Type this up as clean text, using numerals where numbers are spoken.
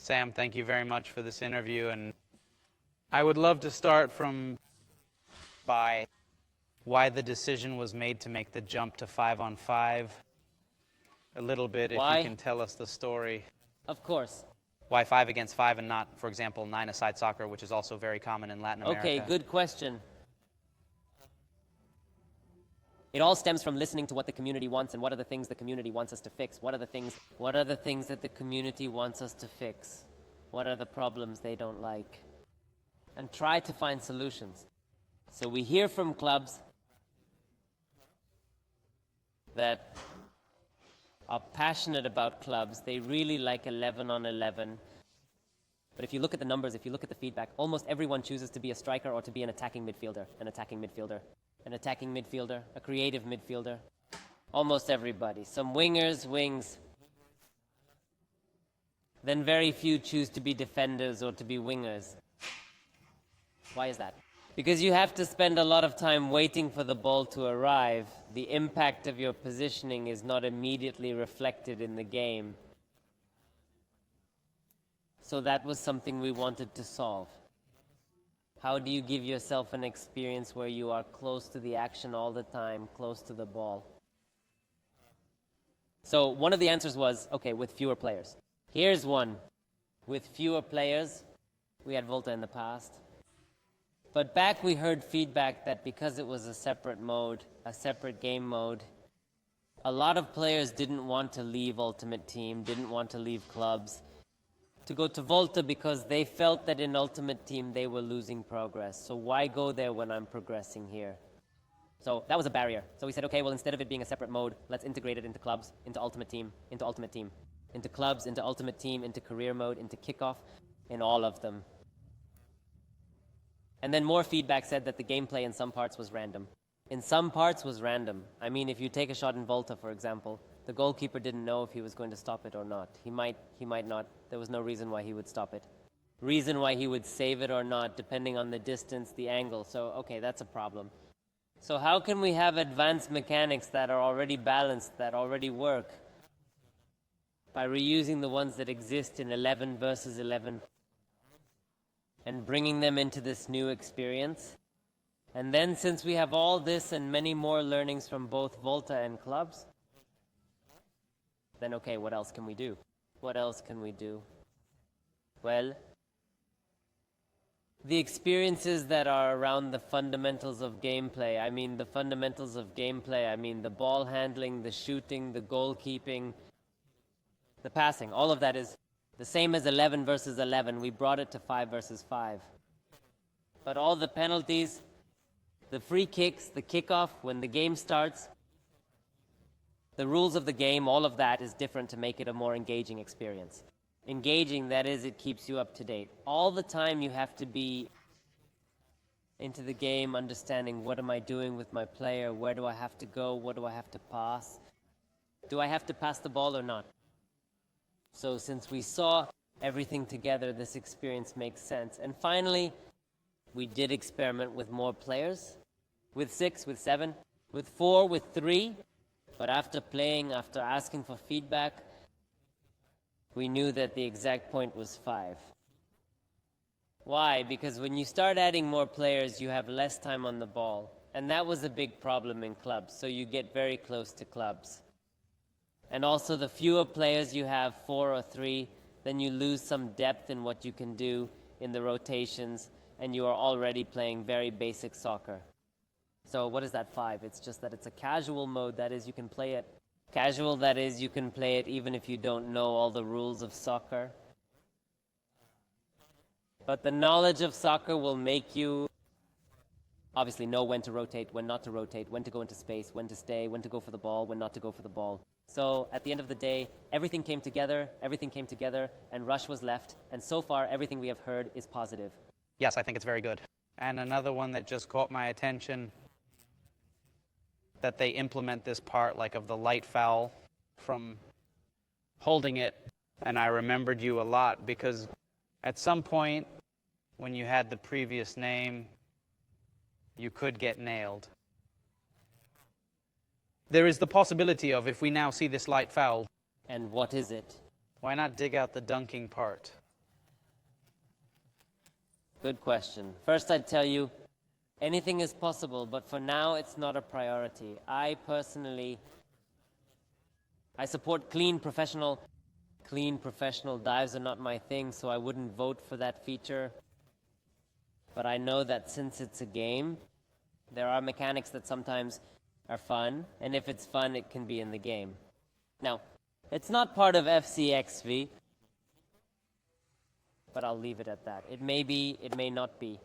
Sam, thank you very much for this interview, and I would love to start by why the decision was made to make the jump to 5-on-5. A little bit, if you can tell us the story. Of course. Why 5 against 5 and not, for example, 9-a-side soccer, which is also very common in Latin America? Okay, good question. It all stems from listening to what the community wants and what are the things the community wants us to fix. What are the things that the community wants us to fix? What are the problems they don't like? And try to find solutions. So we hear from clubs that are passionate about clubs. They really like 11 on 11. But if you look at the numbers, if you look at the feedback, almost everyone chooses to be a striker or to be an attacking midfielder, a creative midfielder. Almost everybody. Some wingers, wings. Then very few choose to be defenders or to be wingers. Why is that? Because you have to spend a lot of time waiting for the ball to arrive. The impact of your positioning is not immediately reflected in the game. So that was something we wanted to solve. How do you give yourself an experience where you are close to the action all the time, close to the ball? So one of the answers was, okay, with fewer players. Here's one. With fewer players, we had Volta in the past. But back we heard feedback that because it was a separate mode, a separate game mode, a lot of players didn't want to leave Ultimate Team, didn't want to leave clubs, to go to Volta because they felt that in Ultimate Team they were losing progress. So why go there when I'm progressing here? So that was a barrier. So we said, okay, well, instead of it being a separate mode, let's integrate it into clubs, into Ultimate Team, into Ultimate Team, into clubs, into Ultimate Team, into career mode, into kickoff, in all of them. And then more feedback said that the gameplay in some parts was random. In some parts was random. I mean, if you take a shot in Volta, for example, the goalkeeper didn't know if he was going to stop it or not. He might not. There was no reason why he would stop it. Reason why he would save it or not, depending on the distance, the angle. So, okay, that's a problem. So how can we have advanced mechanics that are already balanced, that already work, by reusing the ones that exist in 11 versus 11 and bringing them into this new experience? And then since we have all this and many more learnings from both Volta and clubs, then okay, what else can we do? What else can we do? Well, the experiences that are around the fundamentals of gameplay, I mean the ball handling, the shooting, the goalkeeping, the passing, all of that is the same as 11 versus 11. We brought it to 5 versus 5. But all the penalties, the free kicks, the kickoff, when the game starts, the rules of the game, all of that is different to make it a more engaging experience. Engaging, that is, it keeps you up to date. All the time you have to be into the game, understanding what am I doing with my player, where do I have to go, what do I have to pass, do I have to pass the ball or not? So since we saw everything together, this experience makes sense. And finally, we did experiment with more players, with 6, with 7, with 4, with 3. But after asking for feedback, we knew that the exact point was 5. Why? Because when you start adding more players, you have less time on the ball. And that was a big problem in clubs, so you get very close to clubs. And also the fewer players you have, 4 or 3, then you lose some depth in what you can do in the rotations, and you are already playing very basic soccer. So what is that 5? It's just that it's a casual mode, that is, you can play it. Casual, that is, you can play it even if you don't know all the rules of soccer. But the knowledge of soccer will make you obviously know when to rotate, when not to rotate, when to go into space, when to stay, when to go for the ball, when not to go for the ball. So at the end of the day, everything came together, and Rush was left. And so far, everything we have heard is positive. Yes, I think it's very good. And another one that just caught my attention, that they implement this part like of the light foul from holding it. And I remembered you a lot because at some point when you had the previous name, you could get nailed. There is the possibility of, if we now see this light foul. And what is it? Why not dig out the dunking part? Good question. First, I'd tell you, anything is possible, but for now, it's not a priority. I personally, I support clean professional dives are not my thing, so I wouldn't vote for that feature. But I know that since it's a game, there are mechanics that sometimes are fun, and if it's fun, it can be in the game. Now, it's not part of FCXV, but I'll leave it at that. It may be, it may not be.